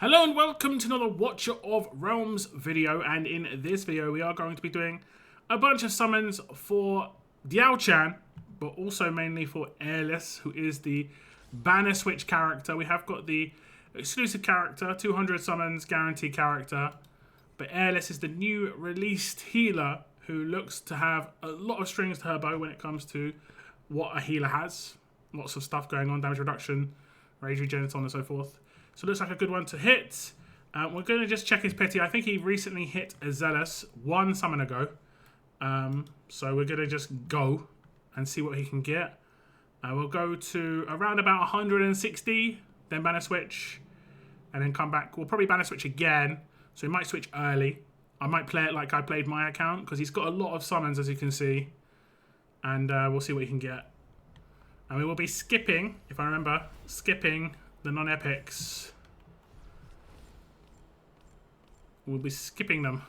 Hello and welcome to another Watcher of Realms video, and in this video we are going to be doing a bunch of summons for Diaochan, but also mainly for Eirlys, who is the banner switch character. We have got the exclusive character, 200 summons guaranteed character, but Eirlys is the new released healer who looks to have a lot of strings to her bow when it comes to what a healer has. Lots of stuff going on, damage reduction, rage regen, so on and so forth. So it looks like a good one to hit. We're going to just check his pity. I think he recently hit a Zealous one summon ago. So we're going to just go and see what he can get. We'll go to around about 160, then banner switch, and then come back. We'll probably banner switch again, so he might switch early. I might play it like I played my account, because he's got a lot of summons, as you can see. And we'll see what he can get. And we will be skipping, if I remember, skipping the non-epics. We'll be skipping them.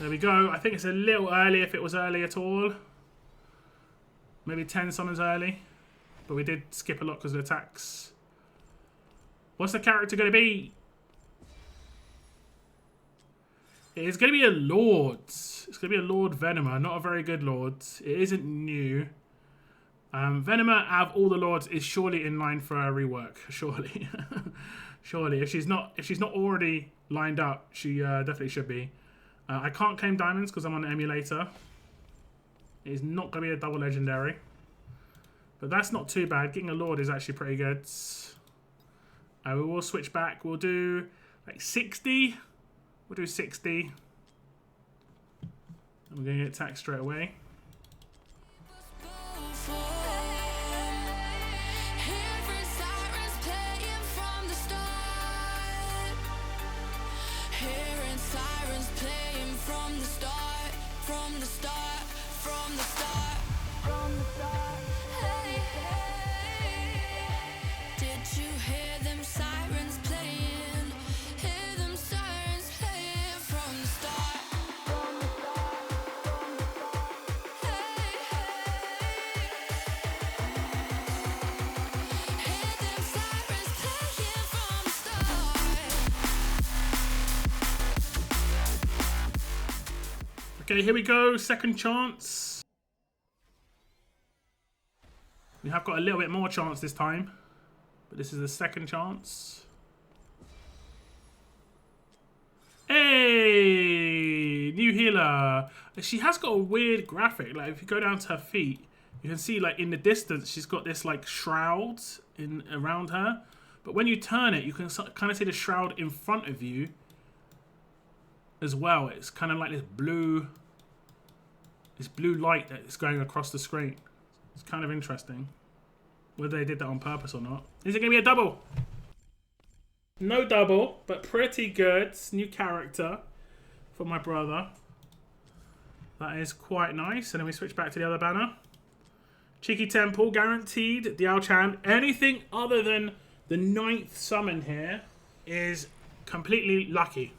There we go. I think it's a little early if it was early at all. Maybe 10 summons early. But we did skip a lot because of the attacks. What's the character going to be? It's going to be a Lord. It's going to be a Lord Venomer. Not a very good Lord. It isn't new. Venomer, out of all the Lords, is surely in line for a rework. Surely. Surely. If she's not already lined up, she definitely should be. I can't claim diamonds because I'm on the emulator. It is not going to be a double legendary. But that's not too bad. Getting a Lord is actually pretty good. We will switch back. We'll do like 60. We'll do 60. And we're going to get attacked straight away. Okay, here we go. Second chance. We have got a little bit more chance this time. But this is the second chance. Hey! New healer. She has got a weird graphic. Like, if you go down to her feet, you can see, like, in the distance, she's got this, like, shroud around her. But when you turn it, you can kind of see the shroud in front of you as well. It's kind of like this blue light that's going across the screen. It's kind of interesting. Whether they did that on purpose or not. Is it going to be a double? No double, but pretty good. New character for my brother. That is quite nice. And then we switch back to the other banner. Cheeky Temple, guaranteed. Diaochan. Anything other than the 9th summon here is completely lucky.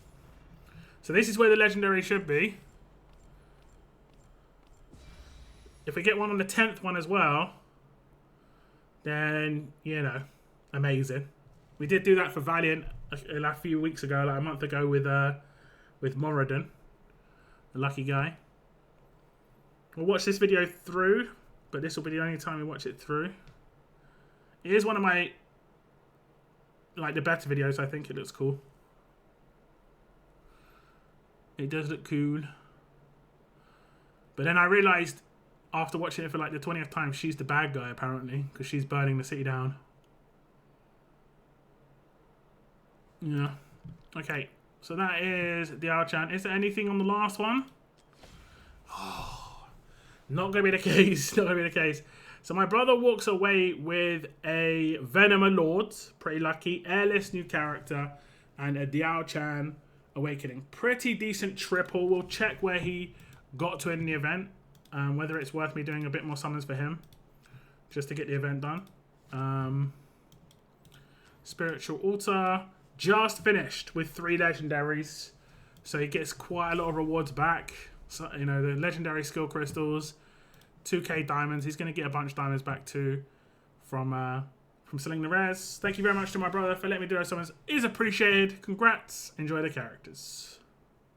So this is where the legendary should be. If we get one on the 10th one as well, then, you know, amazing. We did do that for Valiant a few weeks ago, like a month ago with Moradin, the lucky guy. We'll watch this video through, but this will be the only time we watch it through. It is one of my, like, the better videos. I think it looks cool. It does look cool. But then I realised after watching it for like the 20th time, she's the bad guy apparently, because she's burning the city down. Yeah. Okay. So that is Diaochan. Is there anything on the last one? Oh, not going to be the case. Not going to be the case. So my brother walks away with a Venomer Lord, pretty lucky, Eirlys new character, and a Diaochan Awakening. Pretty decent triple. We'll check where he got to in the event, whether it's worth me doing a bit more summons for him, just to get the event done. Spiritual Altar, just finished with 3 legendaries, so he gets quite a lot of rewards back. So, you know, the legendary skill crystals, 2k diamonds. He's going to get a bunch of diamonds back too from selling the rares. Thank you very much to my brother for letting me do those summons. Is appreciated. Congrats. Enjoy the characters.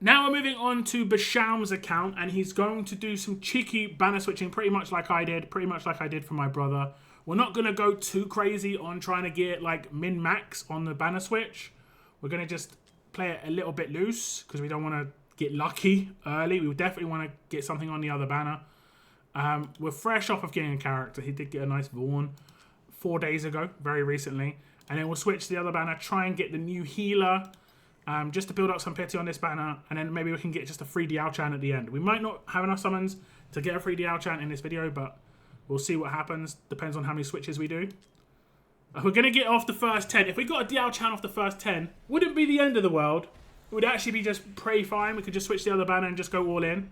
Now we're moving on to Bashaum's account, and he's going to do some cheeky banner switching, pretty much like I did for my brother. We're not going to go too crazy on trying to get like min-max on the banner switch. We're going to just play it a little bit loose because we don't want to get lucky early. We definitely want to get something on the other banner. We're fresh off of getting a character. He did get a nice Vaughn 4 days ago, very recently. And then we'll switch to the other banner, try and get the new healer, just to build up some pity on this banner. And then maybe we can get just a free Diaochan at the end. We might not have enough summons to get a free Diaochan in this video, but we'll see what happens. Depends on how many switches we do. We're going to get off the first 10. If we got a Diaochan off the first 10, wouldn't be the end of the world. It would actually be just pretty fine. We could just switch the other banner and just go all in.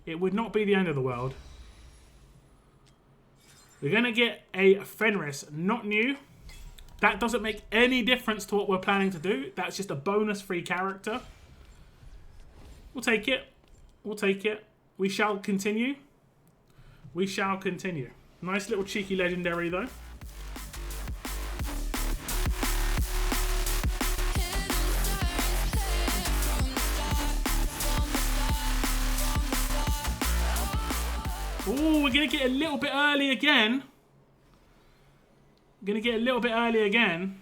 It would not be the end of the world. We're going to get a Fenris, not new. That doesn't make any difference to what we're planning to do. That's just a bonus free character. We'll take it. We'll take it. We shall continue. We shall continue. Nice little cheeky legendary though. Oh, we're going to get a little bit early again. We're going to get a little bit early again.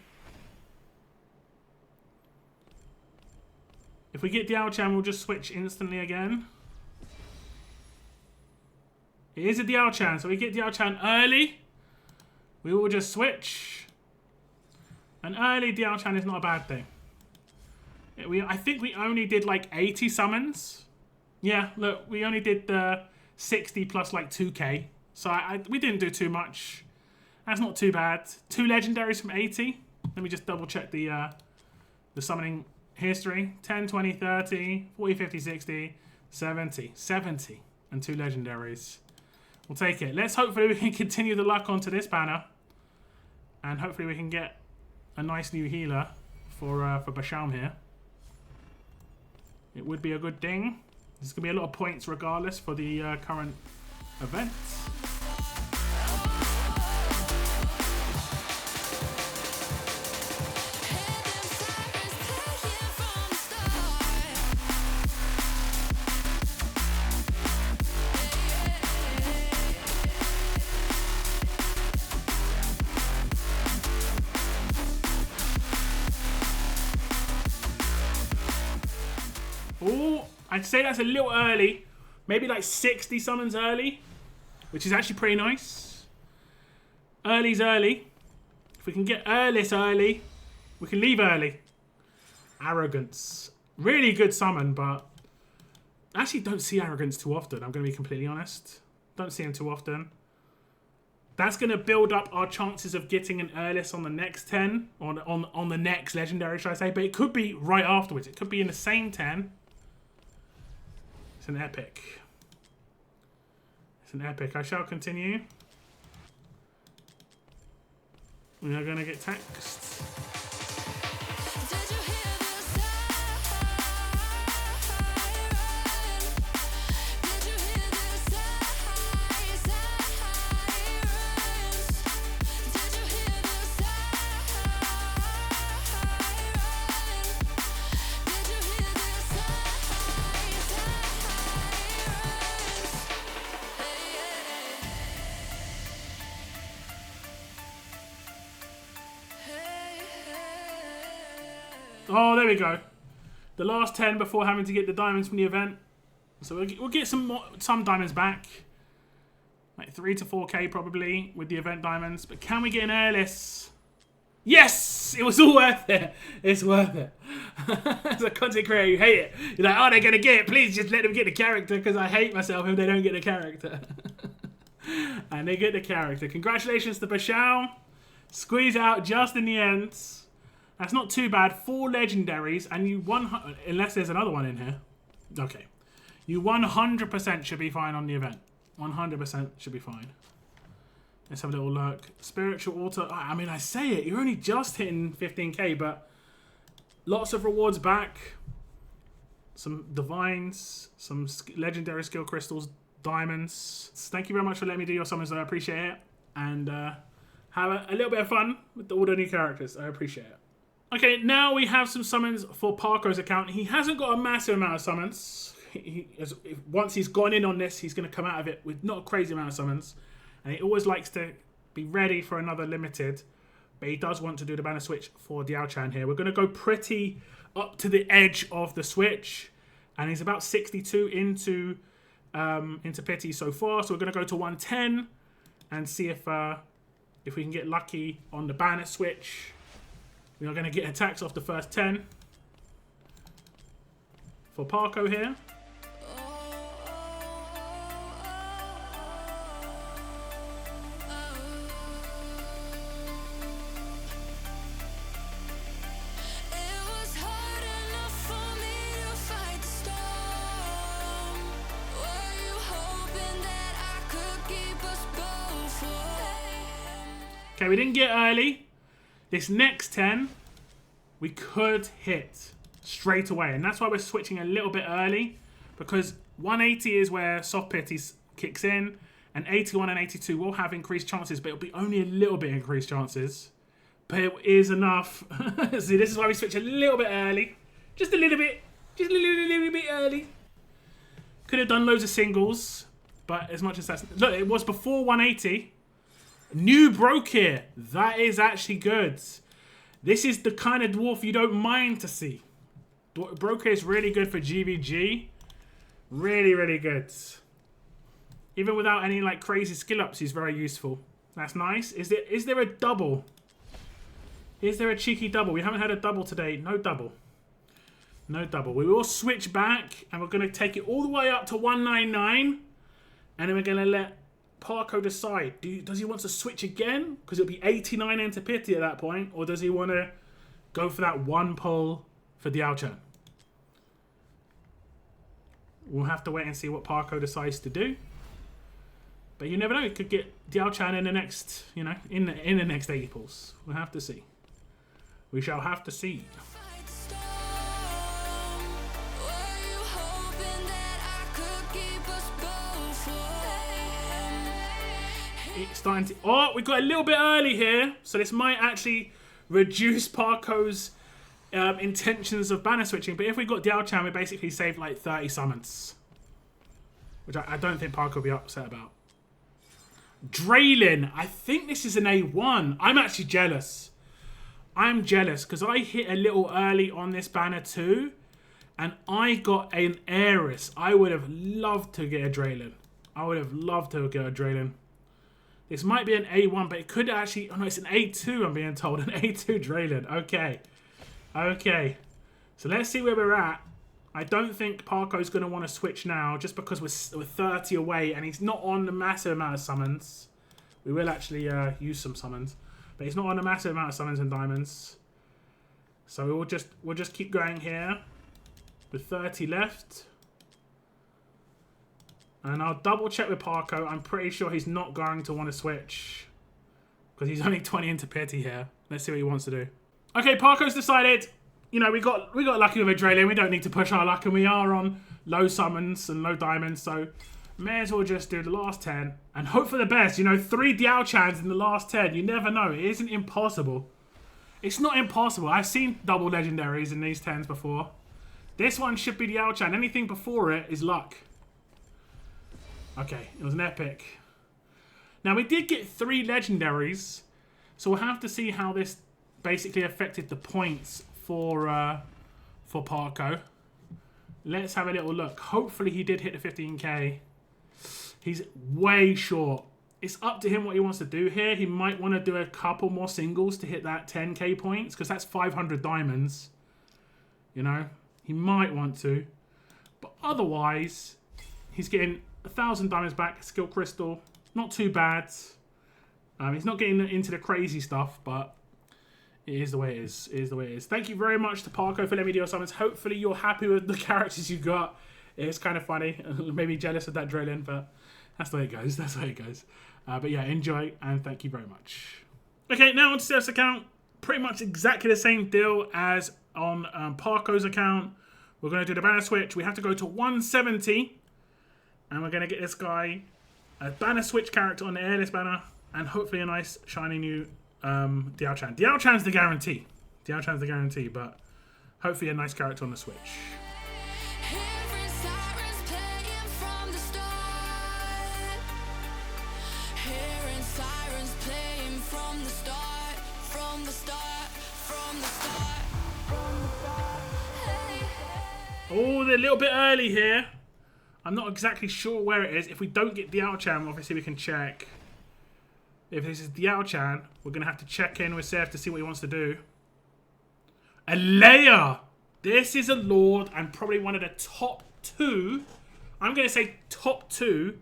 If we get Diaochan, we'll just switch instantly again. It is a Diaochan, so we get Diaochan early. We will just switch. An early Diaochan is not a bad thing. I think we only did like 80 summons. Yeah, look, we only did the 60 plus like 2k. So we didn't do too much. That's not too bad. 2 legendaries from 80. Let me just double check the summoning history. 10, 20, 30, 40, 50, 60, 70. 70 and 2 legendaries. We'll take it. Let's hopefully we can continue the luck onto this banner. And hopefully we can get a nice new healer for Bashaum here. It would be a good thing. There's going to be a lot of points regardless for the current event. Oh, I'd say that's a little early. Maybe like 60 summons early, which is actually pretty nice. Early's early. If we can get Eirlys early, we can leave early. Arrogance. Really good summon, but I actually don't see Arrogance too often. I'm going to be completely honest. Don't see him too often. That's going to build up our chances of getting an Eirlys on the next 10. On the next legendary, should I say. But it could be right afterwards. It could be in the same 10. It's an epic. It's an epic. I shall continue. We are going to get text. Oh, there we go. The last 10 before having to get the diamonds from the event. So we'll get some diamonds back. Like 3 to 4k probably with the event diamonds. But can we get an Eirlys? Yes! It was all worth it. It's worth it. As a content creator, you hate it. You're like, oh, they're going to get it. Please just let them get the character because I hate myself if they don't get the character. And they get the character. Congratulations to Bashaum. Squeeze out just in the end. That's not too bad. 4 legendaries, and you 100, unless there's another one in here. Okay. You 100% should be fine on the event. 100% should be fine. Let's have a little look. Spiritual Altar. I mean, I say it. You're only just hitting 15k, but lots of rewards back. Some divines. Some legendary skill crystals. Diamonds. Thank you very much for letting me do your summons. I appreciate it. And have a little bit of fun with all the new characters. I appreciate it. Okay, now we have some summons for Parko's account. He hasn't got a massive amount of summons. Once he's gone in on this, he's going to come out of it with not a crazy amount of summons. And he always likes to be ready for another limited. But he does want to do the banner switch for Diaochan here. We're going to go pretty up to the edge of the switch. And he's about 62 into pity so far. So we're going to go to 110 and see if we can get lucky on the banner switch. We are going to get attacks off the first 10 for Parko here. Okay, we didn't get early. This next 10, we could hit straight away. And that's why we're switching a little bit early. Because 180 is where soft pity kicks in. And 81 and 82 will have increased chances. But it'll be only a little bit increased chances. But it is enough. See, this is why we switch a little bit early. Just a little bit. Just a little bit early. Could have done loads of singles. But as much as that's... Look, it was before 180. New broke here. That is actually good. This is the kind of dwarf you don't mind to see. Broke here is really good for GVG. Really, really good. Even without any like crazy skill ups, he's very useful. That's nice. Is there a double? Is there a cheeky double? We haven't had a double today. No double. No double. We will switch back and we're going to take it all the way up to 199. And then we're going to let Parko decide. Does he want to switch again? Because it'll be 89 into pity at that point. Or does he want to go for that one pull for Diaochan? We'll have to wait and see what Parko decides to do. But you never know. It could get Diaochan in the next, you know, in the next 80 pulls. We'll have to see. We shall have to see. It's starting to... Oh, we got a little bit early here. So this might actually reduce Parko's intentions of banner switching. But if we got Diaochan, we basically saved like 30 summons. Which I don't think Parko will be upset about. Draylin. I think this is an A1. I'm actually jealous. I'm jealous because I hit a little early on this banner too. And I got an Eirlys. I would have loved to get a Draylin. I would have loved to get a Draylin. This might be an A1, but it could actually... Oh, no, it's an A2, I'm being told. An A2 Draylin. Okay. Okay. So let's see where we're at. I don't think Parko's going to want to switch now, just because we're 30 away, and he's not on the massive amount of summons. We will actually use some summons. But he's not on a massive amount of summons and diamonds. So we'll just keep going here. With 30 left. And I'll double check with Parko. I'm pretty sure he's not going to want to switch. Because he's only 20 into pity here. Let's see what he wants to do. Okay, Parko's decided. You know, we got lucky with a Draylin. We don't need to push our luck. And we are on low summons and low diamonds. So may as well just do the last 10. And hope for the best. You know, 3 Diaochans in the last 10. You never know. It isn't impossible. It's not impossible. I've seen double legendaries in these 10s before. This one should be Diaochan. Anything before it is luck. Okay, it was an epic. Now, we did get 3 legendaries, so we'll have to see how this basically affected the points for Parko. Let's have a little look. Hopefully, he did hit the 15k. He's way short. It's up to him what he wants to do here. He might want to do a couple more singles to hit that 10k points, because that's 500 diamonds. You know, he might want to. But otherwise, he's getting 1,000 diamonds back, skill crystal, Not too bad. He's not getting into the crazy stuff, but it is the way it is. It is the way it is. Thank you very much to Parko for letting me do your summons. Hopefully you're happy with the characters you got. It's kind of funny. Maybe jealous of that Drillin, but that's the way it goes. That's the way it goes. But yeah, enjoy, and thank you very much. Okay, now on to Steph's account. Pretty much exactly the same deal as on Parko's account. We're going to do the banner switch. We have to go to 170. And we're going to get this guy a banner switch character on the Eirlys banner. And hopefully a nice, shiny new Diaochan. Diaochan's the guarantee. Diaochan's the guarantee, but hopefully a nice character on the switch. Oh, they're a little bit early here. I'm not exactly sure where it is. If we don't get Diaochan, obviously we can check. If this is Diaochan, we're going to have to check in with Seth to see what he wants to do. A Leia! This is a Lord and probably one of the top 2. I'm going to say top 2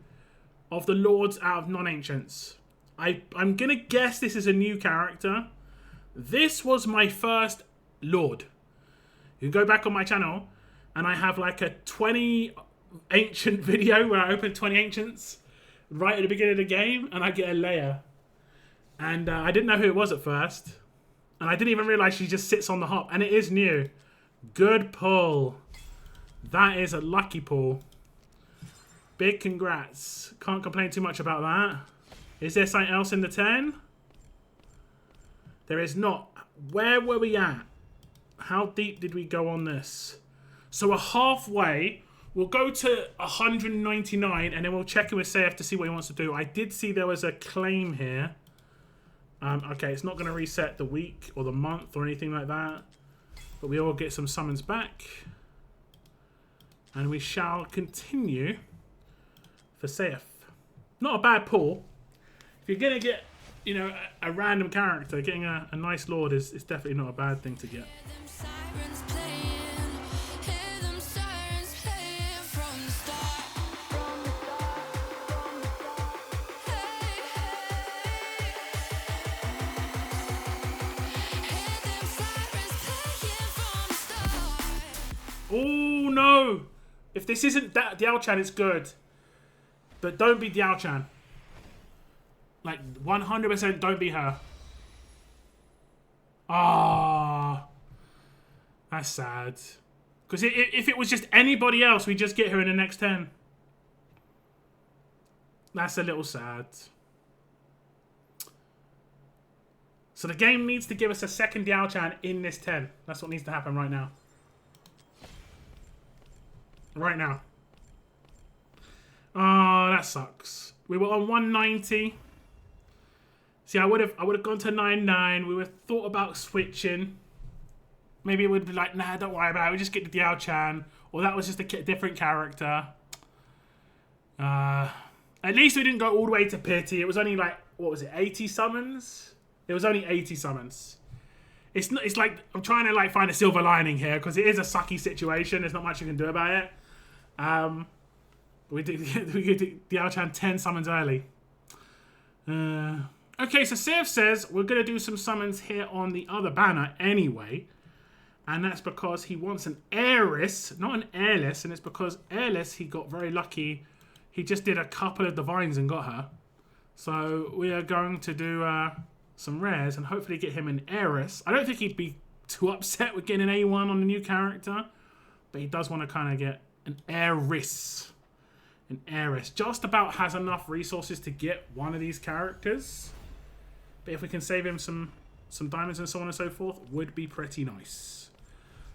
of the Lords out of non-ancients. I'm going to guess this is a new character. This was my first Lord. You go back on my channel and I have like a 20 ancient video where I open 20 ancients right at the beginning of the game and I get a Leia. And I didn't know who it was at first. And I didn't even realise she just sits on the hop. And it is new. Good pull. That is a lucky pull. Big congrats. Can't complain too much about that. Is there something else in the 10? There is not. Where were we at? How deep did we go on this? So we're halfway. We'll go to 199 and then we'll check in with Seth to see what he wants to do. I did see there was a claim here. Okay, it's not going to reset the week or the month or anything like that. But we all get some summons back. And we shall continue for Seth. Not a bad pull. If you're going to get, you know, a random character, getting a nice Lord is definitely not a bad thing to get. Oh no! If this isn't Diaochan, it's good. But don't be Diaochan. Like 100% don't be her. Ah, that's sad. Because if it was just anybody else, we just get her in the next 10. That's a little sad. So the game needs to give us a second Diaochan in this 10. That's what needs to happen right now. Right now. Oh, that sucks. We were on 190. See, I would have gone to 99. We would have thought about switching. Maybe it would be like, nah, don't worry about it. We just get the Diaochan. Or that was just a different character. At least we didn't go all the way to pity. It was only like, what was it, 80 summons? It was only 80 summons. It's like, I'm trying to like find a silver lining here because it is a sucky situation. There's not much you can do about it. We did Diaochan 10 summons early. Okay, so Seth says we're going to do some summons here on the other banner anyway. And that's because he wants an Eirlys, not an Eirlys. And it's because Eirlys, he got very lucky. He just did a couple of divines and got her. So we are going to do some rares and hopefully get him an Eirlys. I don't think he'd be too upset with getting an A1 on the new character. But he does want to kind of get an Eirlys. An Eirlys. Just about has enough resources to get one of these characters. But if we can save him some diamonds and so on and so forth, would be pretty nice.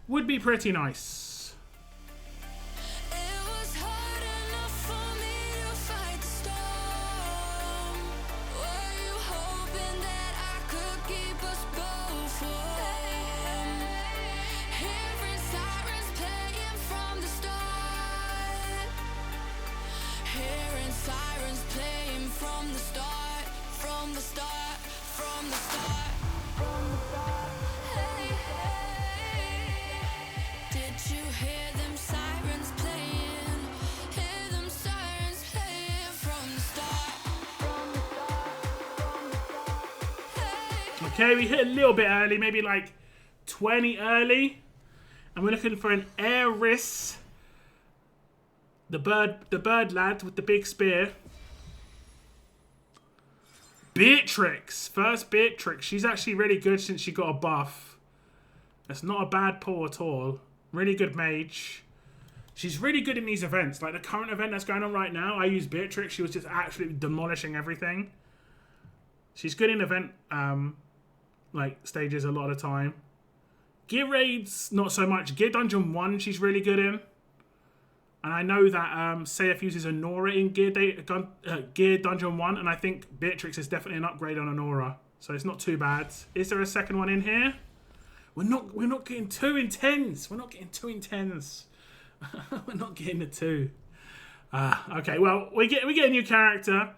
Would be pretty nice. Did you Okay, we hit a little bit early, maybe like 20 early. And we're looking for an Eirlys. The bird lad with the big spear. Beatrix. First Beatrix. She's actually really good since she got a buff. That's not a bad pull at all. Really good mage. She's really good in these events. Like the current event that's going on right now, I use Beatrix. She was just absolutely demolishing everything. She's good in event like stages a lot of the time. Gear raids, not so much. Gear Dungeon 1, she's really good in. And I know that Sayef uses Anora in Gear Dungeon 1, and I think Beatrix is definitely an upgrade on Anora. So it's not too bad. Is there a second one in here? We're not getting 2 in 10s. We're not getting 2 in 10s. We're not getting the 2. Okay, well, we get a new character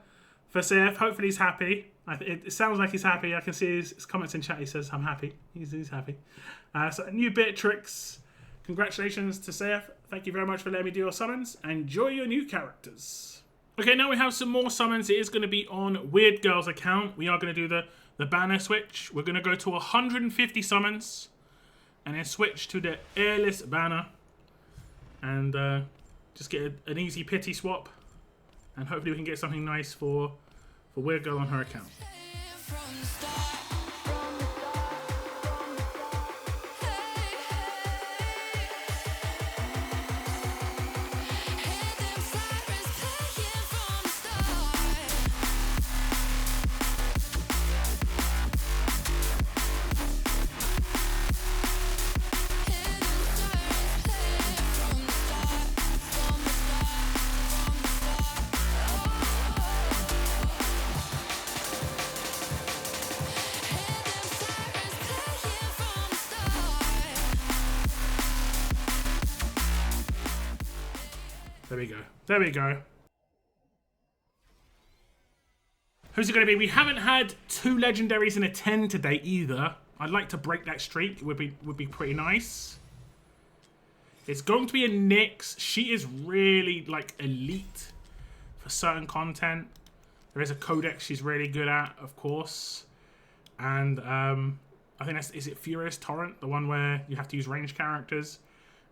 for Sayef. Hopefully he's happy. It sounds like he's happy. I can see his comments in chat. He says, I'm happy. He's happy. So a new Beatrix. Congratulations to Sayef. Thank you very much for letting me do your summons. Enjoy your new characters. Okay, now we have some more summons. It is going to be on Weird Girl's account. We are going to do the banner switch. We're going to go to 150 summons. And then switch to the Eirlys banner. And just get an easy pity swap. And hopefully we can get something nice for Weird Girl on her account. There we go. There we go. Who's it going to be? We haven't had 2 legendaries in a 10 today either. I'd like to break that streak. It would be pretty nice. It's going to be a Nyx. She is really like elite for certain content. There is a codex she's really good at, of course. And I think that's, is it Furious Torrent? The one where you have to use ranged characters.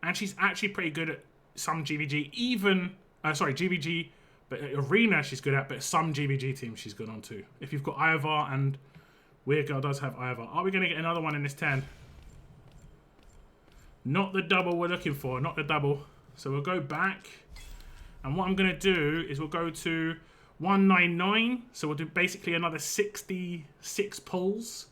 And she's actually pretty good at some GVG, even GVG, but Arena she's good at, but some GVG teams she's good on too. If you've got Ivar, and Weird Girl does have Ivar. Are we going to get another one in this 10? Not the double we're looking for, not the double. So we'll go back, and what I'm going to do is we'll go to 199, so we'll do basically another 66 pulls,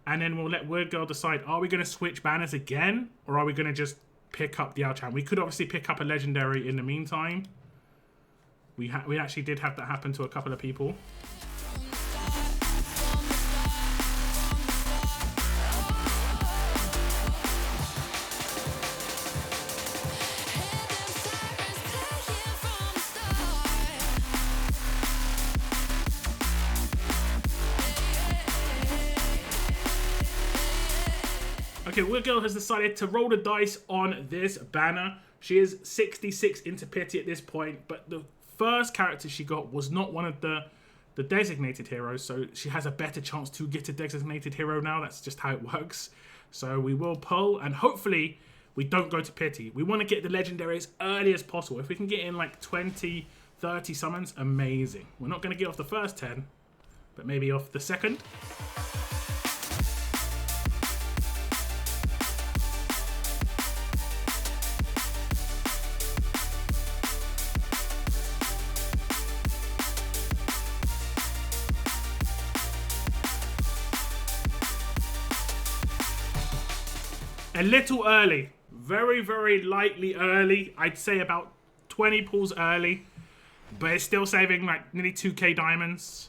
and then we'll let Weird Girl decide, are we going to switch banners again, or are we going to just pick up Diaochan? We could obviously pick up a legendary in the meantime. We actually did have that happen to a couple of people. Okay, Weird Girl has decided to roll the dice on this banner. She is 66 into pity at this point, but the first character she got was not one of the designated heroes, so she has a better chance to get a designated hero now. That's just how it works. So we will pull, and hopefully we don't go to pity. We want to get the legendary as early as possible. If we can get in like 20, 30 summons, amazing. We're not going to get off the first 10, but maybe off the second. A little early. Very, very lightly early. I'd say about 20 pulls early. But it's still saving like nearly 2k diamonds.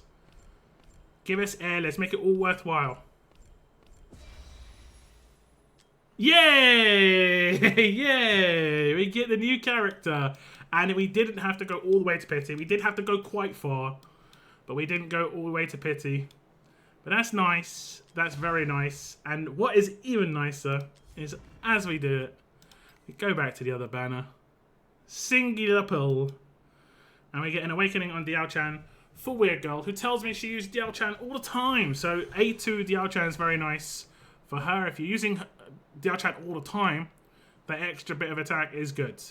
Give us air. Let's make it all worthwhile. Yay! Yay! We get the new character. And we didn't have to go all the way to pity. We did have to go quite far. But we didn't go all the way to pity. But that's nice. That's very nice. And what is even nicer is as we do it, we go back to the other banner, singular pull, and we get an awakening on Diaochan for Weird Girl, who tells me she uses Diaochan all the time. So A2 Diaochan is very nice for her. If you're using Diaochan all the time, that extra bit of attack is good.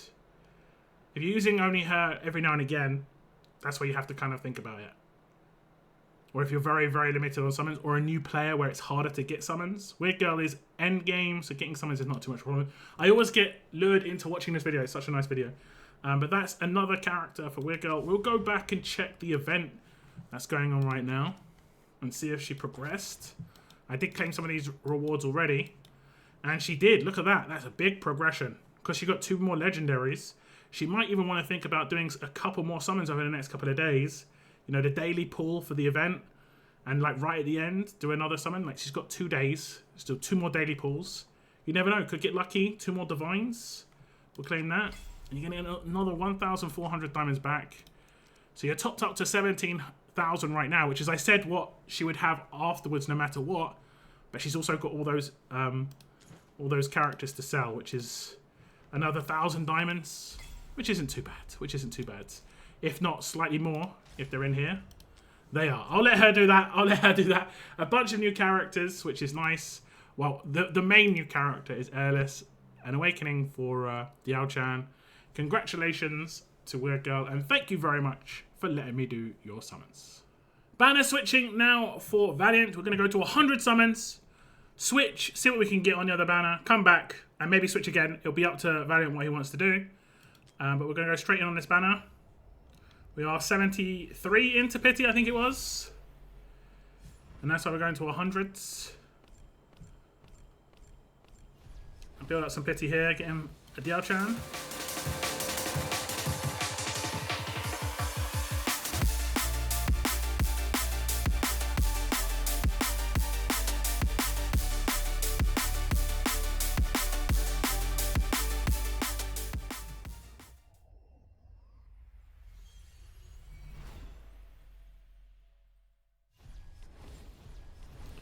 If you're using only her every now and again, that's where you have to kind of think about it. Or if you're very, very limited on summons, or a new player where it's harder to get summons. Weird Girl is end game, so getting summons is not too much problem. I always get lured into watching this video. It's such a nice video. But that's another character for Weird Girl. We'll go back and check the event that's going on right now and see if she progressed. I did claim some of these rewards already, and she did. Look at that. That's a big progression because she got 2 more legendaries. She might even want to think about doing a couple more summons over the next couple of days. You know, the daily pull for the event, and like right at the end, do another summon. Like she's got 2 days, still 2 more daily pulls. You never know, could get lucky. 2 more divines. We'll claim that. And you're going to get another 1,400 diamonds back. So you're topped up to 17,000 right now, which is, I said, what she would have afterwards no matter what. But she's also got all those characters to sell, which is another 1,000 diamonds, which isn't too bad. If not slightly more, if they're in here. They are. I'll let her do that. A bunch of new characters, which is nice. Well, the main new character is Eirlys, an awakening for Diaochan. Congratulations to Weird Girl, and thank you very much for letting me do your summons. Banner switching now for Valiant. We're going to go to 100 summons, switch, see what we can get on the other banner, come back, and maybe switch again. It'll be up to Valiant what he wants to do. But we're going to go straight in on this banner. We are 73 into pity, I think it was. And that's why we're going to 100s. I'll build up some pity here, get him a Diaochan.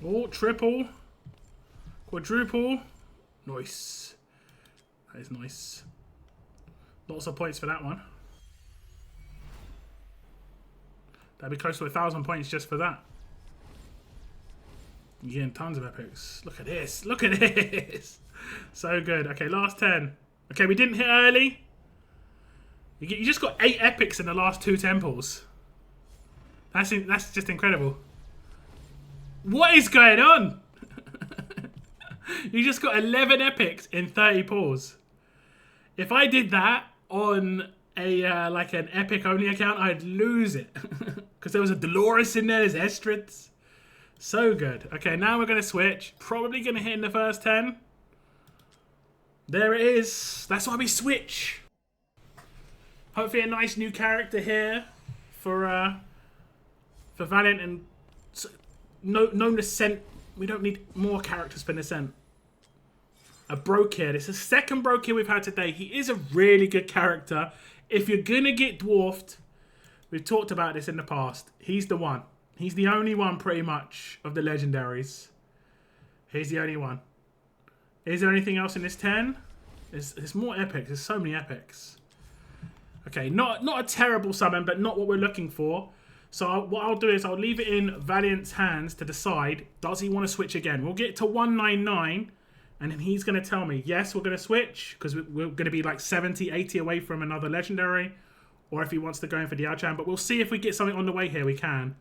Oh, triple. Quadruple. Nice. That is nice. Lots of points for that one. That'd be close to 1,000 points just for that. You're getting tons of epics. Look at this. Look at this. So good. Okay, last 10. Okay, we didn't hit early. You just got 8 epics in the last 2 temples. That's just incredible. What is going on? You just got 11 epics in 30 pulls. If I did that on a like an epic only account, I'd lose it. Because there was a Dolores in there, there's Estrits. So good. Okay, now we're going to switch. Probably going to hit in the first 10. There it is. That's why we switch. Hopefully a nice new character here for Valiant, and no Nascent. We don't need more characters for Nascent. A Broke here. This is the second Broke here we've had today. He is a really good character. If you're going to get dwarfed, we've talked about this in the past. He's the one. He's the only one pretty much of the legendaries. He's the only one. Is there anything else in this 10? There's more epics. There's so many epics. Okay, not a terrible summon, but not what we're looking for. So what I'll do is I'll leave it in Valiant's hands to decide, does he want to switch again? We'll get to 199, and then he's going to tell me, yes, we're going to switch, because we're going to be like 70, 80 away from another legendary, or if he wants to go in for Diaochan. But we'll see if we get something on the way here. We can.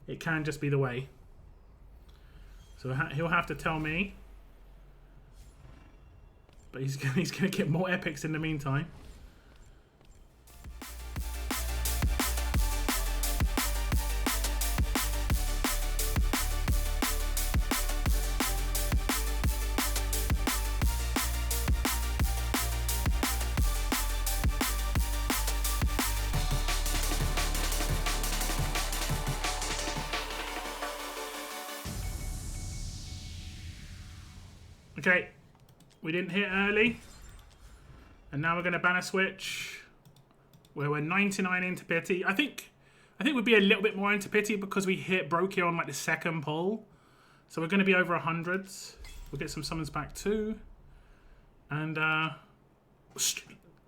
It can just be the way. So he'll have to tell me. But he's going to get more epics in the meantime. Okay, we didn't hit early, and now we're going to banner switch where we're 99 into pity. I think we'd be a little bit more into pity because we hit Broke here on like the second pull, so we're going to be over 100. We'll get some summons back too, and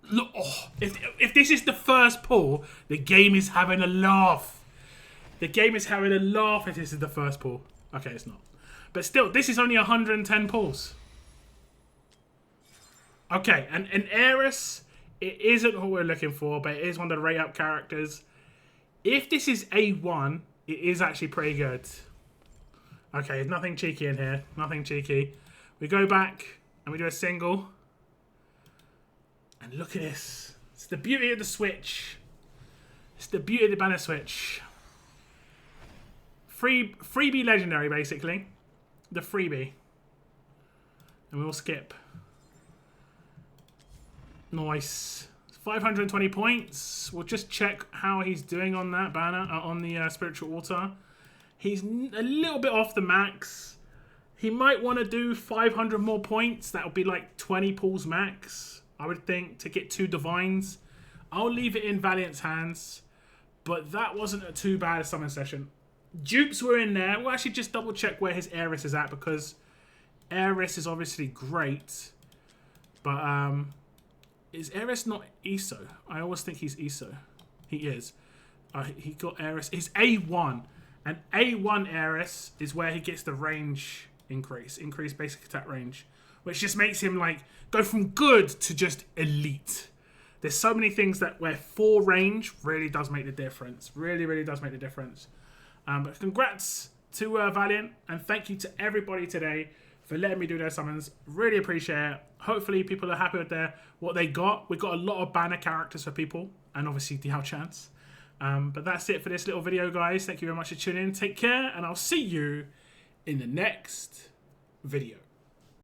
look, oh, if this is the first pull, the game is having a laugh. The game is having a laugh if this is the first pull. Okay, it's not. But still, this is only 110 pulls. Okay, and an Eirlys, it isn't what we're looking for, but it is one of the rate up characters. If this is A1, it is actually pretty good. Okay, there's nothing cheeky in here. Nothing cheeky. We go back and we do a single. And look at this. It's the beauty of the Switch. It's the beauty of the banner Switch. Freebie legendary, basically. The freebie. And we'll skip. Nice. 520 points. We'll just check how he's doing on that banner, on the spiritual water. He's a little bit off the max. He might want to do 500 more points. That would be like 20 pulls max, I would think, to get 2 divines. I'll leave it in Valiant's hands. But that wasn't a too bad summon session. Dupes were in there. We'll actually just double check where his Eirlys is at, because Eirlys is obviously great. But is Eirlys not ESO? I always think he's ESO. He is. He got Eirlys. He's A1. And A1 Eirlys is where he gets the range increase. Increased basic attack range. Which just makes him like go from good to just elite. There's so many things that where 4 range really does make the difference. Really, really does make the difference. But congrats to Valiant. And thank you to everybody today for letting me do their summons. Really appreciate it. Hopefully people are happy with what they got. We got a lot of banner characters for people. And obviously Diaochan. But that's it for this little video, guys. Thank you very much for tuning in. Take care. And I'll see you in the next video.